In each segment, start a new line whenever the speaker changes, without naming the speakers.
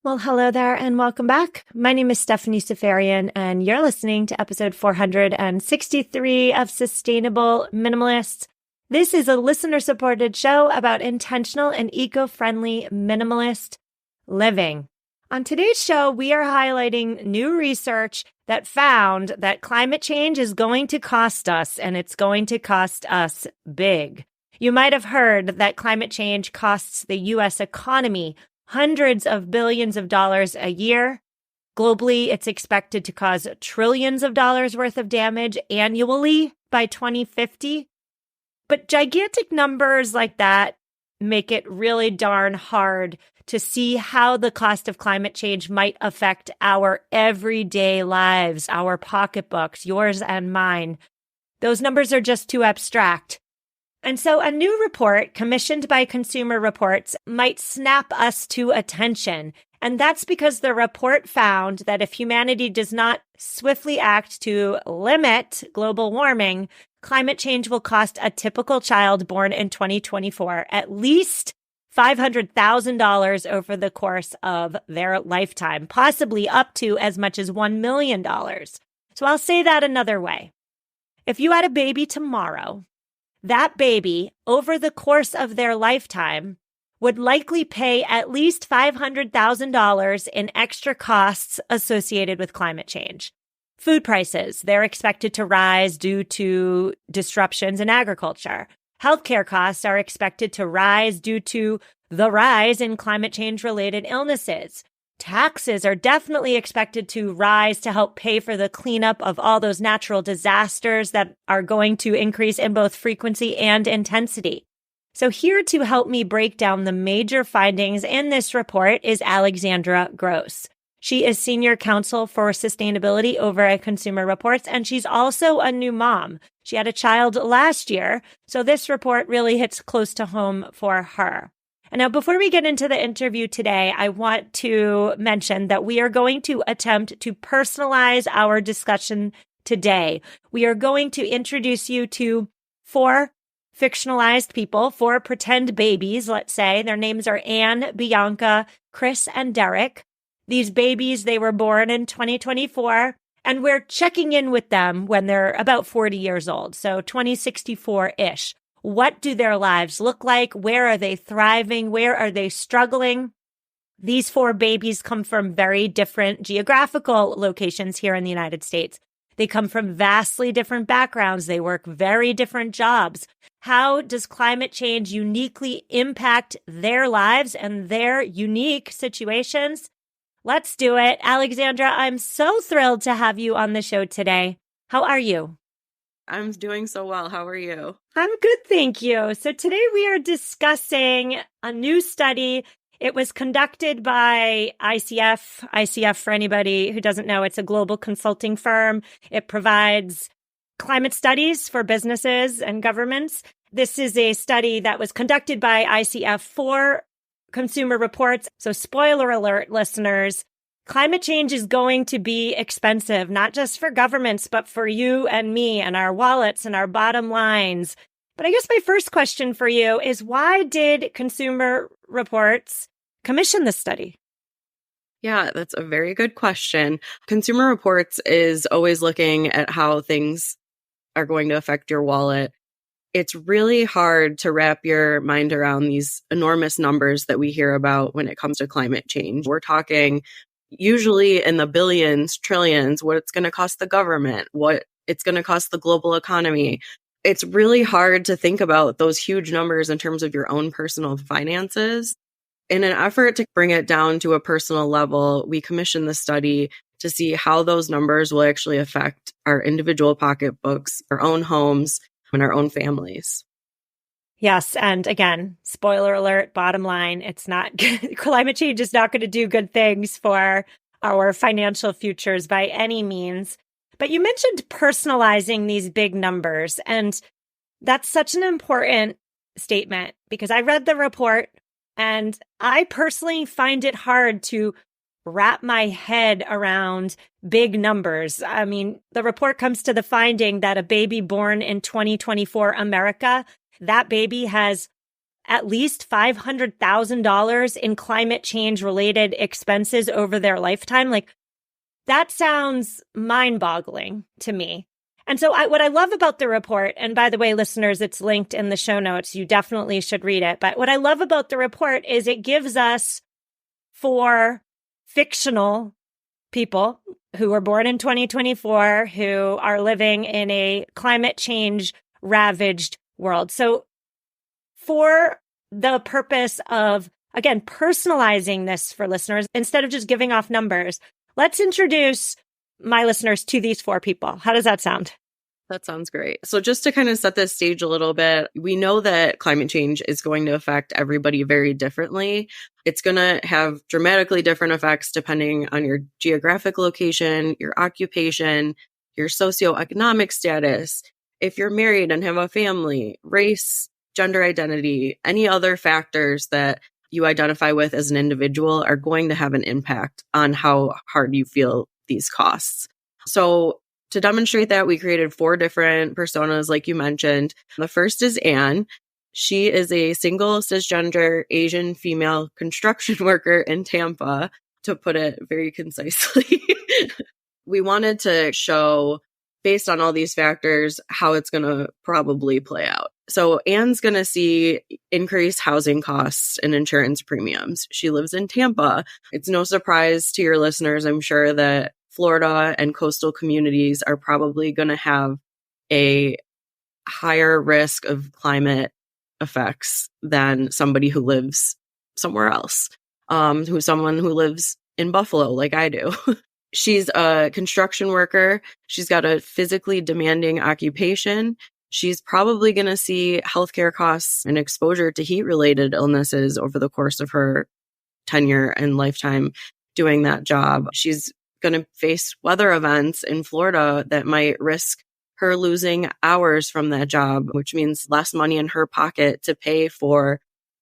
Well, hello there and welcome back. My name is Stephanie Safarian and you're listening to episode 463 of Sustainable Minimalists. This is a listener-supported show about intentional and eco-friendly minimalist living. On today's show, we are highlighting new research that found that climate change is going to cost us, and it's going to cost us big. You might have heard that climate change costs the U.S. economy hundreds of billions of dollars a year. Globally, it's expected to cause trillions of dollars worth of damage annually by 2050. But gigantic numbers like that make it really darn hard to see how the cost of climate change might affect our everyday lives, our pocketbooks, yours and mine. Those numbers are just too abstract. And so a new report commissioned by Consumer Reports might snap us to attention. And that's because the report found that if humanity does not swiftly act to limit global warming, climate change will cost a typical child born in 2024 at least $500,000 over the course of their lifetime, possibly up to as much as $1 million. So I'll say that another way. If you had a baby tomorrow, that baby, over the course of their lifetime, would likely pay at least $500,000 in extra costs associated with climate change. Food prices, they're expected to rise due to disruptions in agriculture. Healthcare costs are expected to rise due to the rise in climate change-related illnesses. Taxes are definitely expected to rise to help pay for the cleanup of all those natural disasters that are going to increase in both frequency and intensity. So here to help me break down the major findings in this report is Alexandra Gross. She is Senior Counsel for Sustainability over at Consumer Reports, and she's also a new mom. She had a child last year, so this report really hits close to home for her. And now, before we get into the interview today, I want to mention that we are going to attempt to personalize our discussion today. We are going to introduce you to 4 fictionalized people, 4 pretend babies, let's say. Their names are Anne, Bianca, Chris, and Derek. These babies, they were born in 2024, and we're checking in with them when they're about 40 years old, so 2064-ish. What do their lives look like? Where are they thriving? Where are they struggling? These 4 babies come from very different geographical locations here in the United States. They come from vastly different backgrounds. They work very different jobs. How does climate change uniquely impact their lives and their unique situations? Let's do it. Alexandra, I'm so thrilled to have you on the show today. How are you?
I'm doing so well. How are you?
I'm good, thank you. So today we are discussing a new study. It was conducted by ICF. ICF, for anybody who doesn't know, it's a global consulting firm. It provides climate studies for businesses and governments. This is a study that was conducted by ICF for Consumer Reports. So spoiler alert, listeners. Climate change is going to be expensive, not just for governments, but for you and me and our wallets and our bottom lines. But I guess my first question for you is, why did Consumer Reports commission this study?
Yeah, that's a very good question. Consumer Reports is always looking at how things are going to affect your wallet. It's really hard to wrap your mind around these enormous numbers that we hear about when it comes to climate change. We're talking usually in the billions, trillions, what it's going to cost the government, what it's going to cost the global economy. It's really hard to think about those huge numbers in terms of your own personal finances. In an effort to bring it down to a personal level, we commissioned the study to see how those numbers will actually affect our individual pocketbooks, our own homes, and our own families.
Yes. And again, spoiler alert, bottom line, it's not climate change is not going to do good things for our financial futures by any means. But you mentioned personalizing these big numbers, and that's such an important statement because I read the report and I personally find it hard to wrap my head around big numbers. I mean, the report comes to the finding that a baby born in 2024 America, that baby has at least $500,000 in climate change related expenses over their lifetime. Like, that sounds mind-boggling to me. And so what I love about the report, and by the way, listeners, it's linked in the show notes. You definitely should read it. But what I love about the report is it gives us, for fictional people who were born in 2024, who are living in a climate change ravaged world. So for the purpose of, again, personalizing this for listeners, instead of just giving off numbers, let's introduce my listeners to these 4 people. How does that sound?
That sounds great. So just to kind of set this stage a little bit, we know that climate change is going to affect everybody very differently. It's going to have dramatically different effects depending on your geographic location, your occupation, your socioeconomic status, if you're married and have a family, race, gender identity, any other factors that you identify with as an individual are going to have an impact on how hard you feel these costs. So to demonstrate that, we created 4 different personas, like you mentioned. The first is Anne. She is a single cisgender Asian female construction worker in Tampa, to put it very concisely. We wanted to show, based on all these factors, how it's going to probably play out. So Anne's going to see increased housing costs and insurance premiums. She lives in Tampa. It's no surprise to your listeners, I'm sure, that Florida and coastal communities are probably going to have a higher risk of climate effects than somebody who lives somewhere else, someone who lives in Buffalo like I do. She's a construction worker. She's got a physically demanding occupation. She's probably going to see healthcare costs and exposure to heat-related illnesses over the course of her tenure and lifetime doing that job. She's going to face weather events in Florida that might risk her losing hours from that job, which means less money in her pocket to pay for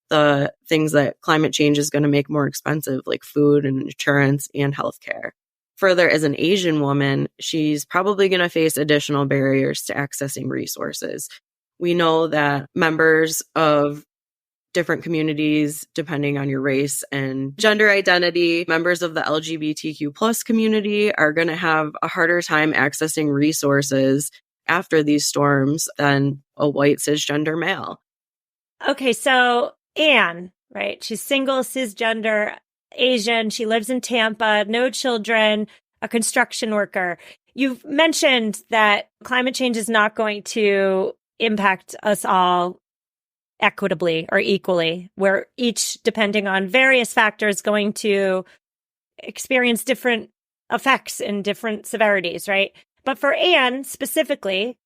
the things that climate change is going to make more expensive, like food and insurance and healthcare. Further, as an Asian woman, she's probably going to face additional barriers to accessing resources. We know that members of different communities, depending on your race and gender identity, members of the LGBTQ plus community are going to have a harder time accessing resources after these storms than a white cisgender male.
Okay, so Anne, right? She's single, cisgender, Asian. She lives in Tampa, no children, a construction worker. You've mentioned that climate change is not going to impact us all equitably or equally. We're each, depending on various factors, going to experience different effects and different severities, right? But for Anne specifically,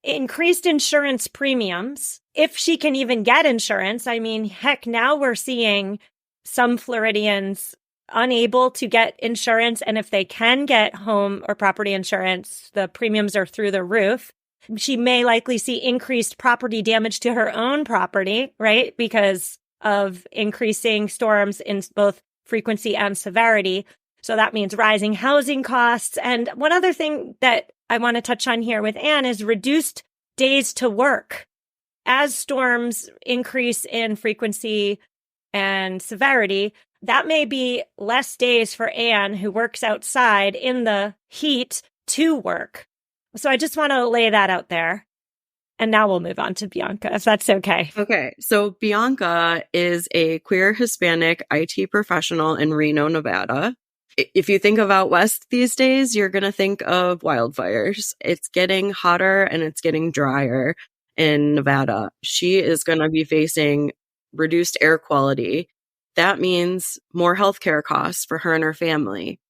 increased insurance premiums, if she can even get insurance. I mean, heck, now we're seeing some Floridians unable to get insurance. And if they can get home or property insurance, the premiums are through the roof. She may likely see increased property damage to her own property, right? Because of increasing storms in both frequency and severity. So that means rising housing costs. And one other thing that I want to touch on here with Anne is reduced days to work. As storms increase in frequency and severity, that may be less days for Anne, who works outside in the heat, to work. So I just want to lay that out there. And now we'll move on to Bianca, if that's okay.
Okay. So Bianca is a queer Hispanic IT professional in Reno, Nevada. If you think of out west these days, you're going to think of wildfires. It's getting hotter and it's getting drier in Nevada. She is going to be facing reduced air quality. That means more healthcare costs for her and her family.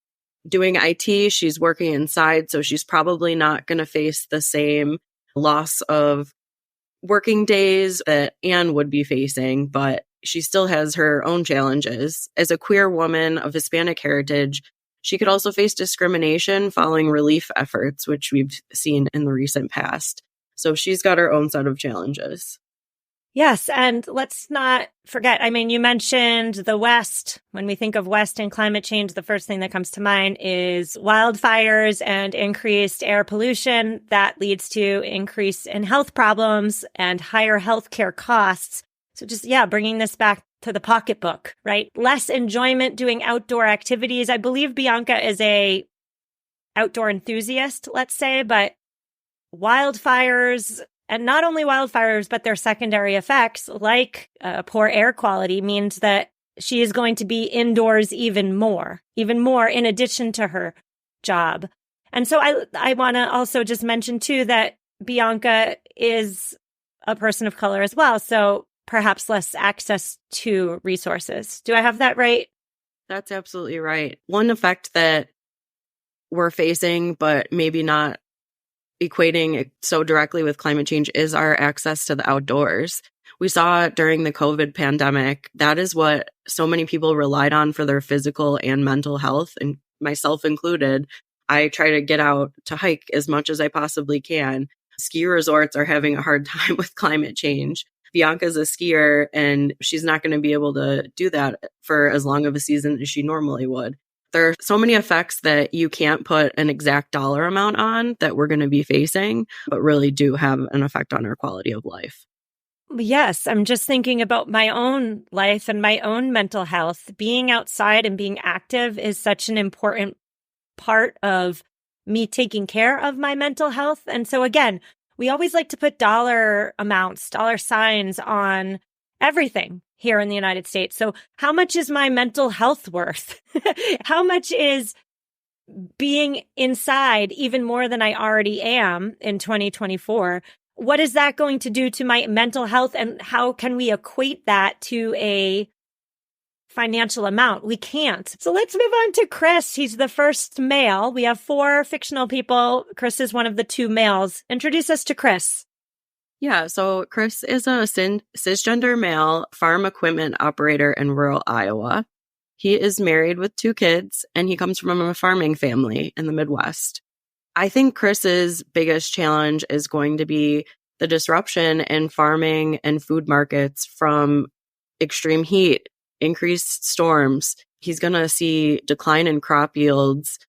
Doing IT, she's working inside, so she's probably not going to face the same loss of working days that Anne would be facing, but she still has her own challenges. As a queer woman of Hispanic heritage, she could also face discrimination following relief efforts, which we've seen in the recent past. So she's got her own set of challenges.
Yes. And let's not forget, I mean, you mentioned the West. When we think of West and climate change, the first thing that comes to mind is wildfires and increased air pollution. That leads to increase in health problems and higher healthcare costs. So just, bringing this back to the pocketbook, right? Less enjoyment doing outdoor activities. I believe Bianca is a outdoor enthusiast, let's say, but wildfires, and not only wildfires, but their secondary effects, like poor air quality, means that she is going to be indoors even more in addition to her job. And so I want to also just mention too that Bianca is a person of color as well. So perhaps less access to resources. Do I have that right?
That's absolutely right. One effect that we're facing, but maybe not equating it so directly with climate change, is our access to the outdoors. We saw during the COVID pandemic, that is what so many people relied on for their physical and mental health, and myself included. I try to get out to hike as much as I possibly can. Ski resorts are having a hard time with climate change. Bianca's a skier, and she's not going to be able to do that for as long of a season as she normally would. There are so many effects that you can't put an exact dollar amount on that we're going to be facing, but really do have an effect on our quality of life.
Yes, I'm just thinking about my own life and my own mental health. Being outside and being active is such an important part of me taking care of my mental health. And so again, we always like to put dollar amounts, dollar signs on everything here in the United States. So how much is my mental health worth? How much is being inside even more than I already am in 2024? What is that going to do to my mental health? And how can we equate that to a financial amount? We can't. So let's move on to Chris. He's the first male. We have 4 fictional people. Chris is one of the 2 males. Introduce us to Chris.
Yeah, so Chris is a cisgender male farm equipment operator in rural Iowa. He is married with 2 kids, and he comes from a farming family in the Midwest. I think Chris's biggest challenge is going to be the disruption in farming and food markets from extreme heat, increased storms. He's going to see decline in crop yields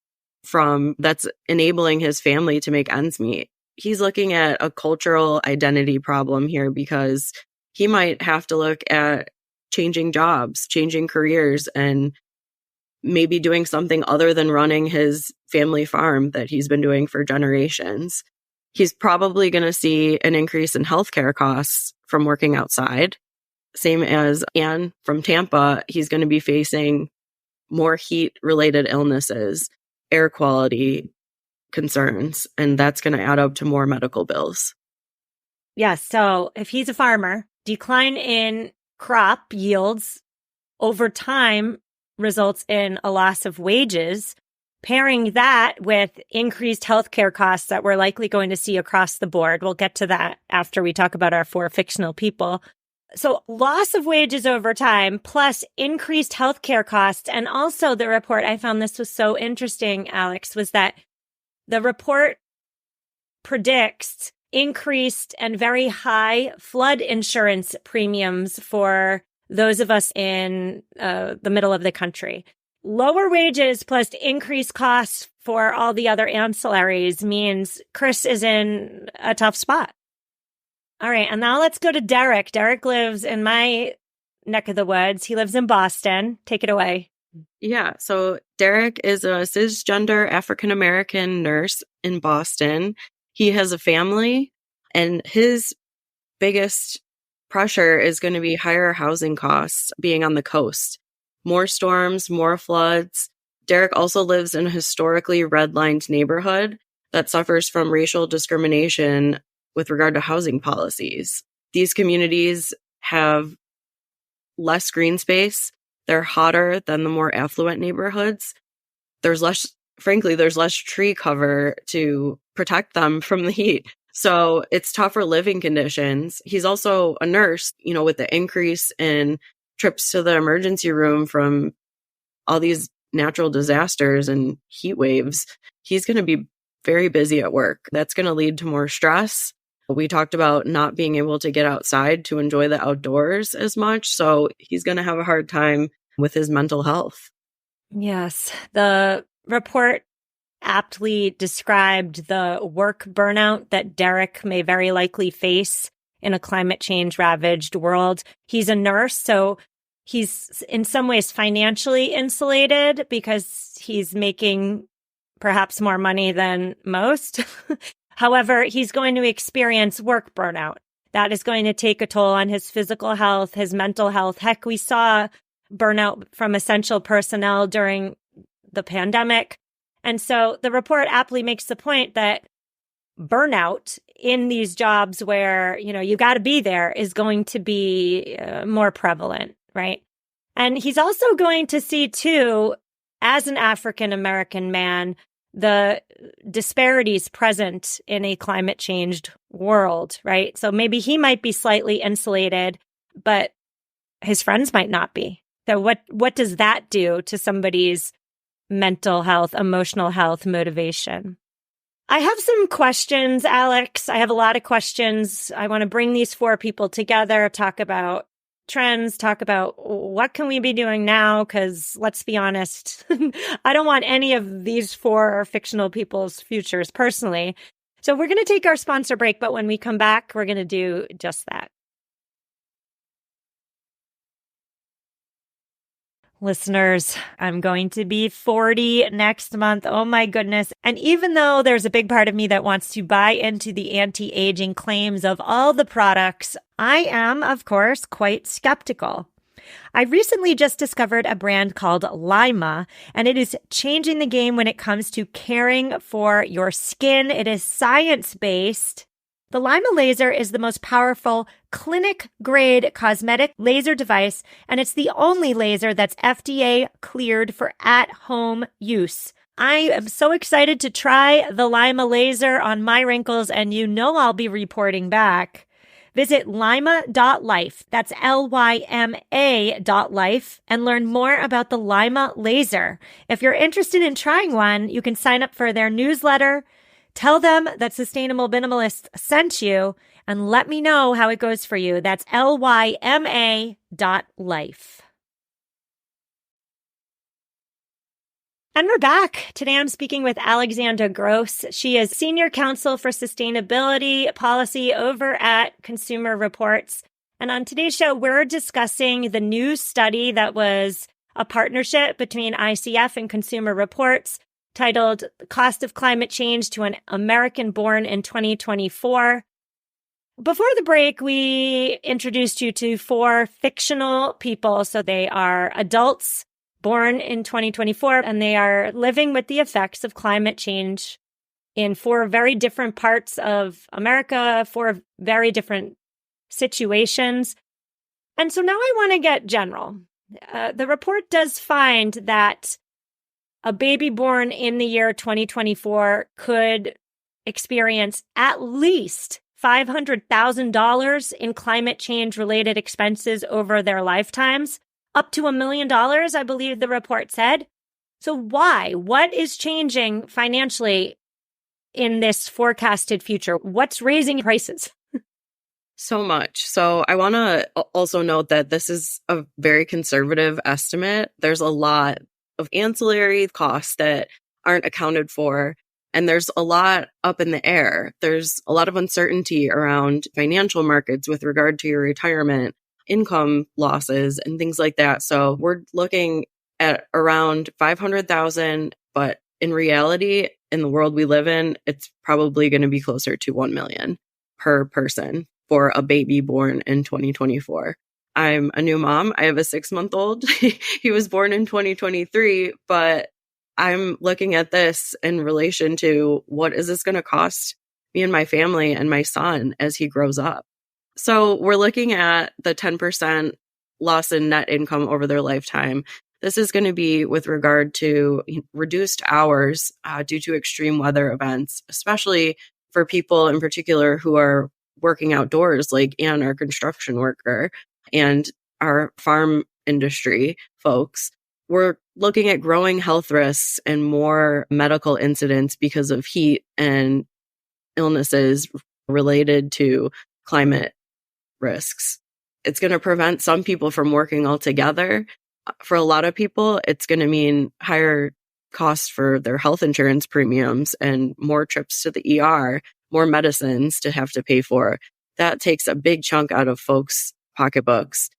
that's enabling his family to make ends meet. He's looking at a cultural identity problem here, because he might have to look at changing jobs, changing careers, and maybe doing something other than running his family farm that he's been doing for generations. He's probably going to see an increase in healthcare costs from working outside. Same as Anne from Tampa, he's going to be facing more heat-related illnesses, air quality concerns, and that's going to add up to more medical bills.
Yes. So if he's a farmer, decline in crop yields over time results in a loss of wages. Pairing that with increased healthcare costs that we're likely going to see across the board. We'll get to that after we talk about our 4 fictional people. So loss of wages over time, plus increased healthcare costs. And also the report, I found this was so interesting, Alex, was that the report predicts increased and very high flood insurance premiums for those of us in the middle of the country. Lower wages plus increased costs for all the other ancillaries means Chris is in a tough spot. All right. And now let's go to Derek. Derek lives in my neck of the woods. He lives in Boston. Take it away.
Yeah. So Derek is a cisgender African-American nurse in Boston. He has a family, and his biggest pressure is going to be higher housing costs being on the coast. More storms, more floods. Derek also lives in a historically redlined neighborhood that suffers from racial discrimination with regard to housing policies. These communities have less green space. They're hotter than the more affluent neighborhoods. There's less tree cover to protect them from the heat. So it's tougher living conditions. He's also a nurse, with the increase in trips to the emergency room from all these natural disasters and heat waves. He's going to be very busy at work. That's going to lead to more stress. We talked about not being able to get outside to enjoy the outdoors as much. So he's going to have a hard time with his mental health.
Yes. The report aptly described the work burnout that Derek may very likely face in a climate change ravaged world. He's a nurse, so he's in some ways financially insulated because he's making perhaps more money than most. However, he's going to experience work burnout. That is going to take a toll on his physical health, his mental health. Heck, we saw burnout from essential personnel during the pandemic. And so the report aptly makes the point that burnout in these jobs where, you got to be there is going to be more prevalent, right? And he's also going to see, too, as an African-American man, the disparities present in a climate changed world, right? So maybe he might be slightly insulated, but his friends might not be. So what does that do to somebody's mental health, emotional health, motivation? I have some questions, Alex. I have a lot of questions. I want to bring these four people together, talk about trends, talk about what can we be doing now? Because let's be honest, I don't want any of these four fictional people's futures personally. So we're going to take our sponsor break, but when we come back, we're going to do just that. Listeners, I'm going to be 40 next month. Oh my goodness. And even though there's a big part of me that wants to buy into the anti-aging claims of all the products, I am, of course, quite skeptical. I recently just discovered a brand called Lima, and it is changing the game when it comes to caring for your skin. It is science-based. The Lima laser is the most powerful clinic-grade cosmetic laser device, and it's the only laser that's FDA cleared for at-home use. I am so excited to try the Lima laser on my wrinkles, and I'll be reporting back. Visit lima.life, that's LYMA.life, and learn more about the Lima laser. If you're interested in trying one, you can sign up for their newsletter. Tell them that Sustainable Minimalist sent you and let me know how it goes for you. That's LYMA.life. And we're back. Today I'm speaking with Alexandra Gross. She is Senior Counsel for Sustainability Policy over at Consumer Reports. And on today's show, we're discussing the new study that was a partnership between ICF and Consumer Reports titled Cost of Climate Change to an American Born in 2024. Before the break, we introduced you to four fictional people. So they are adults born in 2024, and they are living with the effects of climate change in four very different parts of America, four very different situations. And so now I want to get general. The report does find that a baby born in the year 2024 could experience at least $500,000 in climate change related expenses over their lifetimes, up to $1 million, I believe the report said. So why? What is changing financially in this forecasted future? What's raising prices?
So much. So I want to also note that this is a very conservative estimate. There's a lot of ancillary costs that aren't accounted for. And there's a lot up in the air. There's a lot of uncertainty around financial markets with regard to your retirement, income losses, and things like that. So we're looking at around 500,000, but in reality, in the world we live in, it's probably going to be closer to 1 million per person for a baby born in 2024. I'm a new mom. I have a 6-month-old. He was born in 2023, but I'm looking at this in relation to what is this going to cost me and my family and my son as he grows up. So we're looking at the 10% loss in net income over their lifetime. This is going to be with regard to reduced hours due to extreme weather events, especially for people in particular who are working outdoors, like Ann, our construction worker, and our farm industry folks. We're looking at growing health risks and more medical incidents because of heat and illnesses related to climate risks. It's going to prevent some people from working altogether. For a lot of people, it's going to mean higher costs for their health insurance premiums and more trips to the ER, more medicines to have to pay for. that takes a big chunk out of folks' pocketbooks.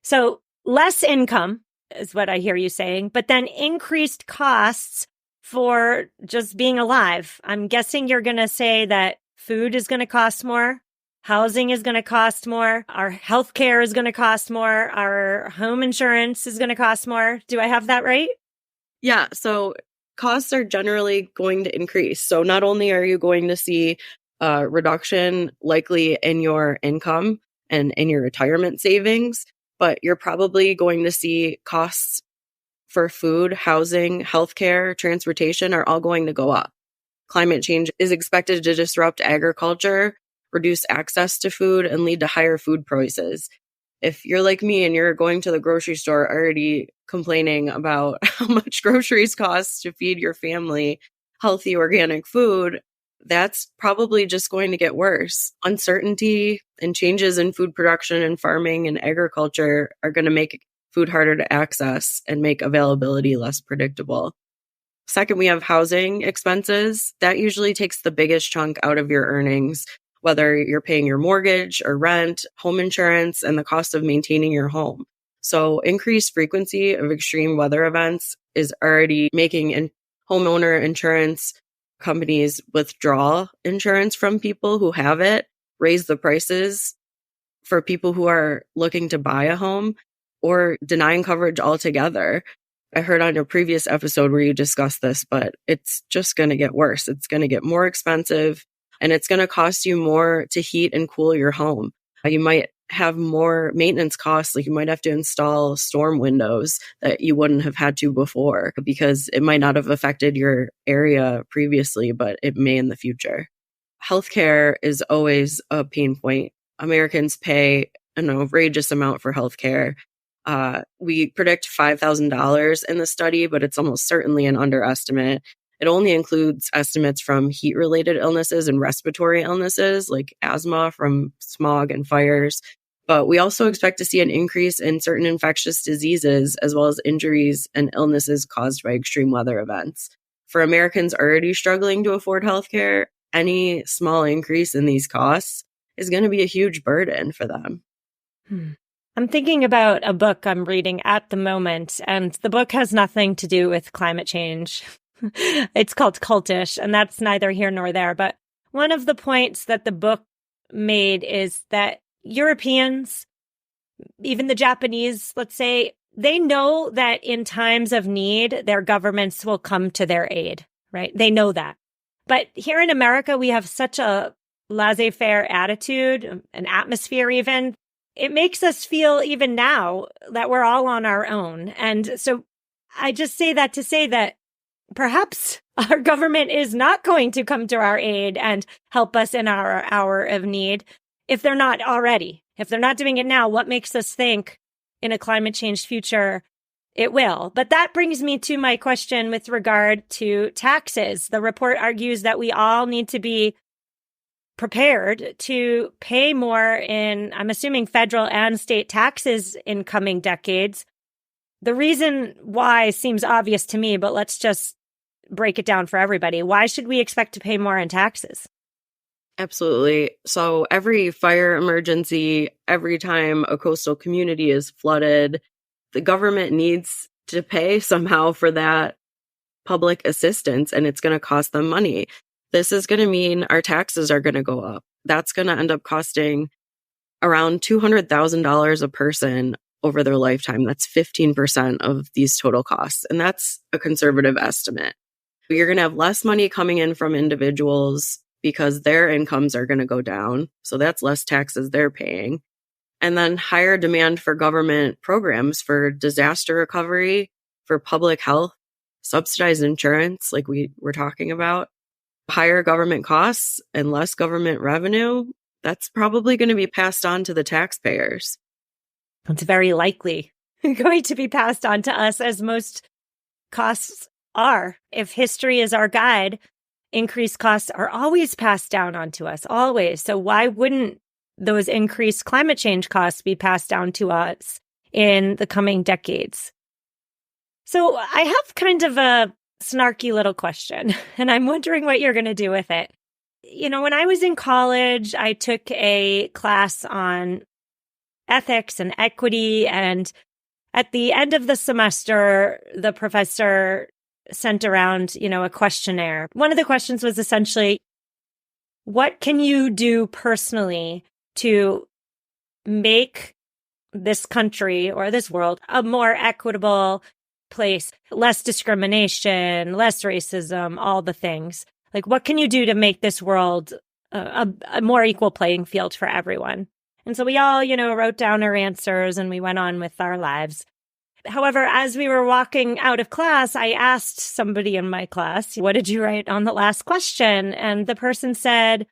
So less income is what I hear you saying, but then increased costs for just being alive. I'm guessing you're going to say that food is going to cost more, housing is going to cost more, our healthcare is going to cost more, our home insurance is going to cost more. Do I have that right?
Yeah, so costs are generally going to increase. So not only are you going to see a reduction likely in your income and in your retirement savings, but you're probably going to see costs for food, housing, healthcare, transportation are all going to go up. Climate change is expected to disrupt agriculture, reduce access to food, and lead to higher food prices. If you're like me and you're going to the grocery store already complaining about how much groceries cost to feed your family healthy organic food, that's probably just going to get worse. Uncertainty and changes in food production and farming and agriculture are going to make food harder to access and make availability less predictable. Second, we have housing expenses. That usually takes the biggest chunk out of your earnings, whether you're paying your mortgage or rent, home insurance, and the cost of maintaining your home. So increased frequency of extreme weather events is already making homeowner insurance companies withdraw insurance from people who have it, raise the prices for people who are looking to buy a home, or denying coverage altogether. I heard on your previous episode where you discussed this, but it's just going to get worse. It's going to get more expensive, and it's going to cost you more to heat and cool your home. You might have more maintenance costs, like you might have to install storm windows that you wouldn't have had to before because it might not have affected your area previously, but it may in the future. Healthcare is always a pain point. Americans pay an outrageous amount for healthcare. We predict $5,000 in the study, but it's almost certainly an underestimate. It only includes estimates from heat-related illnesses and respiratory illnesses like asthma from smog and fires. But we also expect to see an increase in certain infectious diseases as well as injuries and illnesses caused by extreme weather events. For Americans already struggling to afford healthcare, any small increase in these costs is going to be a huge burden for them.
I'm thinking about a book I'm reading at the moment, and the book has nothing to do with climate change. It's called Cultish, and that's neither here nor there. But one of the points that the book made is that Europeans, even the Japanese, let's say, they know that in times of need, their governments will come to their aid, right? They know that. But here in America, we have such a laissez-faire attitude, an atmosphere even. It makes us feel even now that we're all on our own. And so I just say that to say that perhaps our government is not going to come to our aid and help us in our hour of need if they're not already. If they're not doing it now, what makes us think in a climate change future it will? But that brings me to my question with regard to taxes. The report argues that we all need to be prepared to pay more in, I'm assuming, federal and state taxes in coming decades. The reason why seems obvious to me, but let's just break it down for everybody. Why should we expect to pay more in taxes?
Absolutely. So every fire emergency, every time a coastal community is flooded, the government needs to pay somehow for that public assistance, and it's going to cost them money. This is going to mean our taxes are going to go up. That's going to end up costing around $200,000 a person over their lifetime. That's 15% of these total costs. And that's a conservative estimate. You're going to have less money coming in from individuals because their incomes are going to go down. So that's less taxes they're paying. And then higher demand for government programs for disaster recovery, for public health, subsidized insurance, like we were talking about. Higher government costs and less government revenue, that's probably going to be passed on to the taxpayers.
It's very likely going to be passed on to us, as most costs are. If history is our guide, increased costs are always passed down onto us, always. So why wouldn't those increased climate change costs be passed down to us in the coming decades? So I have kind of a snarky little question, and I'm wondering what you're going to do with it. when I was in college, I took a class on ethics and equity. And at the end of the semester, the professor sent around, a questionnaire. One of the questions was essentially, what can you do personally to make this country or this world a more equitable place, less discrimination, less racism, all the things? Like, what can you do to make this world a more equal playing field for everyone? And so we all, wrote down our answers and we went on with our lives. However, as we were walking out of class, I asked somebody in my class, what did you write on the last question? And the person said,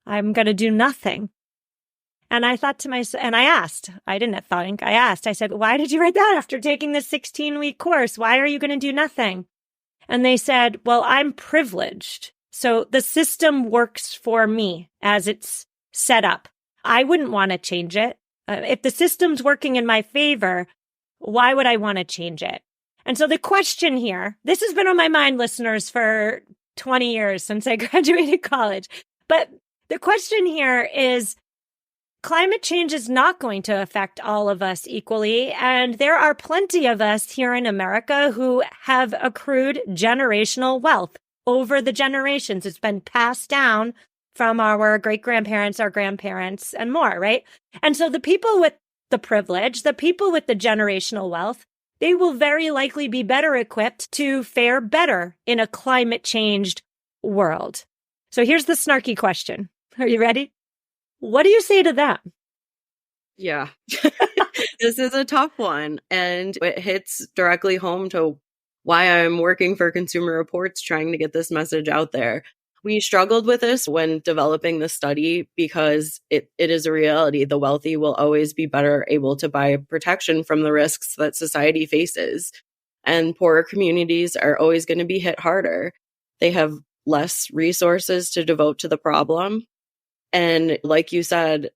I'm going to do nothing. And I thought to myself, and I asked, I didn't think, I asked, I said, why did you write that after taking this 16-week course? Why are you going to do nothing? And they said, well, I'm privileged. So the system works for me as it's set up. I wouldn't want to change it. If the system's working in my favor, why would I want to change it? And so the question here, this has been on my mind, listeners, for 20 years since I graduated college. But the question here is, climate change is not going to affect all of us equally. And there are plenty of us here in America who have accrued generational wealth over the generations. It's been passed down from our great-grandparents, our grandparents, and more, right? And so the people with the privilege, the people with the generational wealth, they will very likely be better equipped to fare better in a climate-changed world. So here's the snarky question. Are you ready? What do you say to them?
Yeah, this is a tough one. And it hits directly home to why I'm working for Consumer Reports, trying to get this message out there. We struggled with this when developing the study because it is a reality. The wealthy will always be better able to buy protection from the risks that society faces. And poorer communities are always going to be hit harder. They have less resources to devote to the problem. And like you said,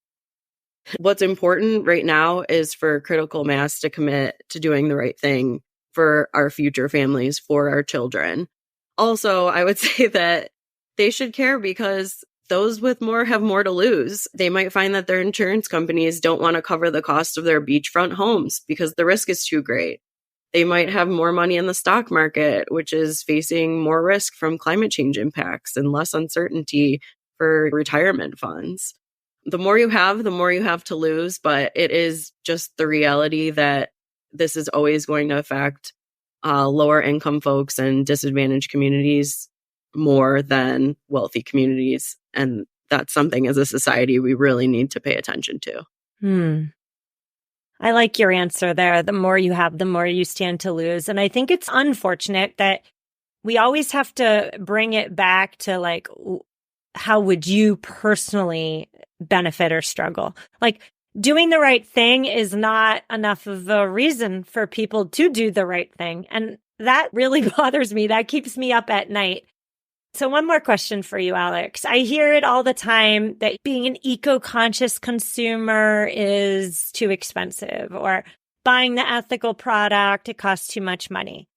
what's important right now is for critical mass to commit to doing the right thing for our future families, for our children. Also, I would say that they should care because those with more have more to lose. They might find that their insurance companies don't want to cover the cost of their beachfront homes because the risk is too great. They might have more money in the stock market, which is facing more risk from climate change impacts and less uncertainty for retirement funds. The more you have, the more you have to lose, but it is just the reality that this is always going to affect lower income folks and disadvantaged communities more than wealthy communities. And that's something as a society we really need to pay attention to.
I like your answer there. The more you have, the more you stand to lose. And I think it's unfortunate that we always have to bring it back to like, how would you personally benefit or struggle? Like, doing the right thing is not enough of a reason for people to do the right thing. And that really bothers me. That keeps me up at night. So one more question for you, Alex. I hear it all the time that being an eco-conscious consumer is too expensive, or buying the ethical product, it costs too much money.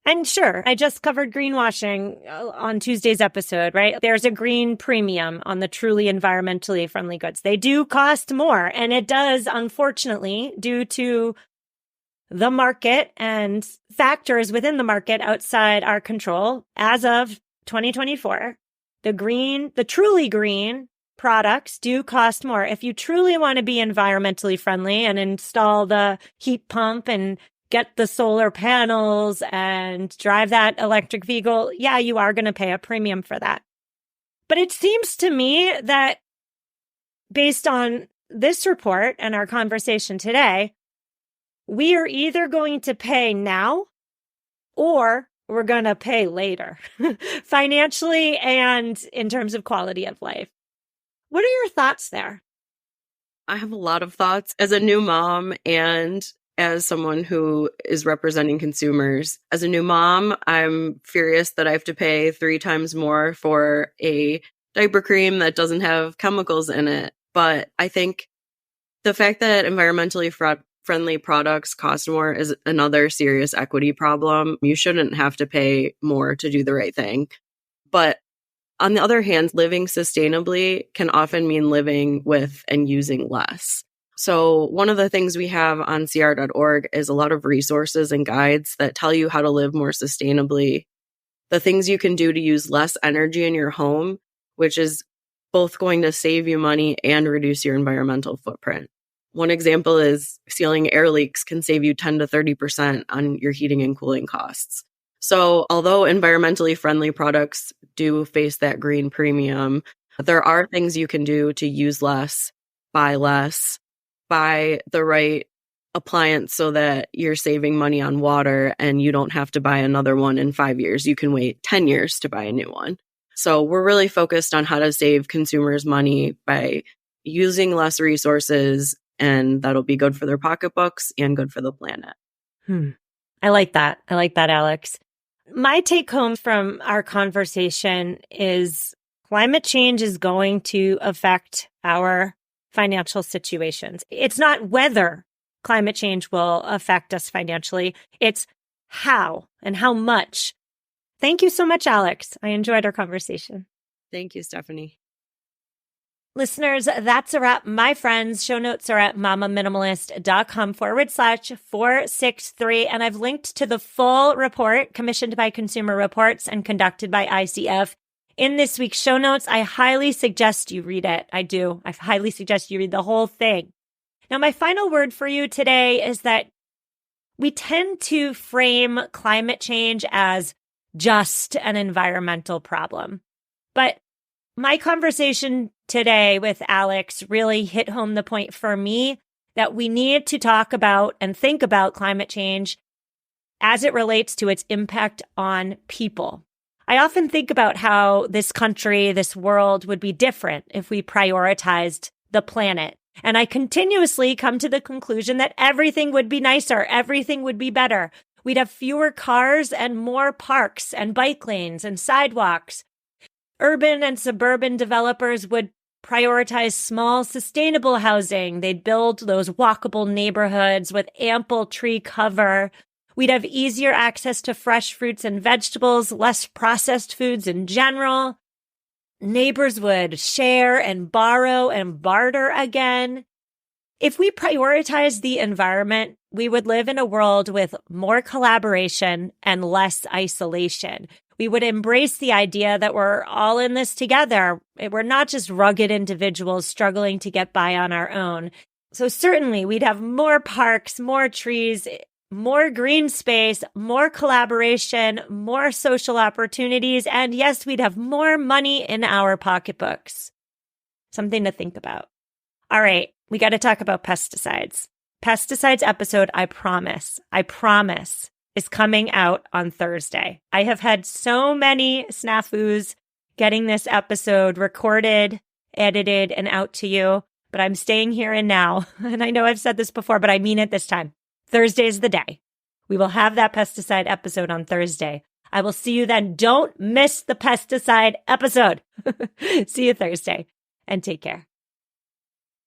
And sure, I just covered greenwashing on Tuesday's episode, right? There's a green premium on the truly environmentally friendly goods. They do cost more, and it does, unfortunately, due to the market and factors within the market outside our control. As of 2024, the truly green products do cost more. If you truly want to be environmentally friendly and install the heat pump and get the solar panels and drive that electric vehicle, yeah, you are going to pay a premium for that. But it seems to me that based on this report and our conversation today, we are either going to pay now or we're going to pay later, financially and in terms of quality of life. What are your thoughts there?
I have a lot of thoughts as a new mom and as someone who is representing consumers. As a new mom, I'm furious that I have to pay 3 times more for a diaper cream that doesn't have chemicals in it. But I think the fact that environmentally friendly products cost more is another serious equity problem. You shouldn't have to pay more to do the right thing. But On the other hand, living sustainably can often mean living with and using less. So one of the things we have on cr.org is a lot of resources and guides that tell you how to live more sustainably, the things you can do to use less energy in your home, which is both going to save you money and reduce your environmental footprint. One example is sealing air leaks can save you 10 to 30% on your heating and cooling costs. So although environmentally friendly products do face that green premium, there are things you can do to use less, buy the right appliance so that you're saving money on water and you don't have to buy another one in 5 years. You can wait 10 years to buy a new one. So we're really focused on how to save consumers money by using less resources, and that'll be good for their pocketbooks and good for the planet.
I like that. I like that, Alex. My take home from our conversation is climate change is going to affect our financial situations. It's not whether climate change will affect us financially. It's how and how much. Thank you so much, Alex. I enjoyed our conversation.
Thank you, Stephanie.
Listeners, that's a wrap. My friends, show notes are at mamaminimalist.com/463. And I've linked to the full report commissioned by Consumer Reports and conducted by ICF. In this week's show notes, I highly suggest you read it. I do. I highly suggest you read the whole thing. Now, my final word for you today is that we tend to frame climate change as just an environmental problem. But my conversation today with Alex really hit home the point for me that we need to talk about and think about climate change as it relates to its impact on people. I often think about how this country, this world would be different if we prioritized the planet. And I continuously come to the conclusion that everything would be nicer. Everything would be better. We'd have fewer cars and more parks and bike lanes and sidewalks. Urban and suburban developers would prioritize small, sustainable housing. They'd build those walkable neighborhoods with ample tree cover. We'd have easier access to fresh fruits and vegetables, less processed foods in general. Neighbors would share and borrow and barter again. If we prioritize the environment, we would live in a world with more collaboration and less isolation. We would embrace the idea that we're all in this together. We're not just rugged individuals struggling to get by on our own. So certainly we'd have more parks, more trees, more green space, more collaboration, more social opportunities, and yes, we'd have more money in our pocketbooks. Something to think about. All right, we got to talk about pesticides. Pesticides episode, I promise, is coming out on Thursday. I have had so many snafus getting this episode recorded, edited, and out to you, but I'm staying here and now. And I know I've said this before, but I mean it this time. Thursday is the day. We will have that pesticide episode on Thursday. I will see you then. Don't miss the pesticide episode. See you Thursday, and take care.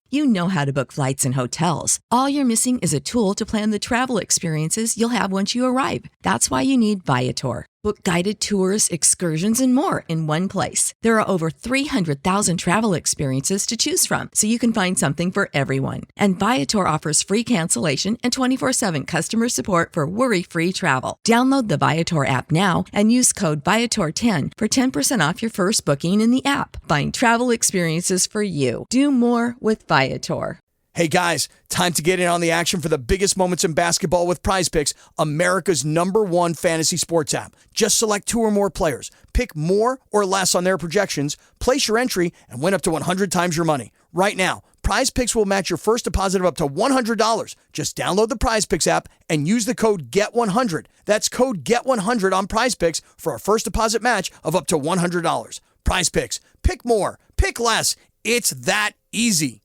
You know how to book flights and hotels. All you're missing is a tool to plan the travel experiences you'll have once you arrive. That's why you need Viator. Book guided tours, excursions, and more in one place. There are over 300,000 travel experiences to choose from, so you can find something for everyone. And Viator offers free cancellation and 24/7 customer support for worry-free travel. Download the Viator app now and use code Viator10 for 10% off your first booking in the app. Find travel experiences for you. Do more with Viator.
Hey guys, time to get in on the action for the biggest moments in basketball with PrizePicks, America's #1 fantasy sports app. Just select 2 or more players, pick more or less on their projections, place your entry, and win up to 100 times your money. Right now, PrizePicks will match your first deposit of up to $100. Just download the PrizePicks app and use the code GET100. That's code GET100 on PrizePicks for a first deposit match of up to $100. PrizePicks, pick more, pick less. It's that easy.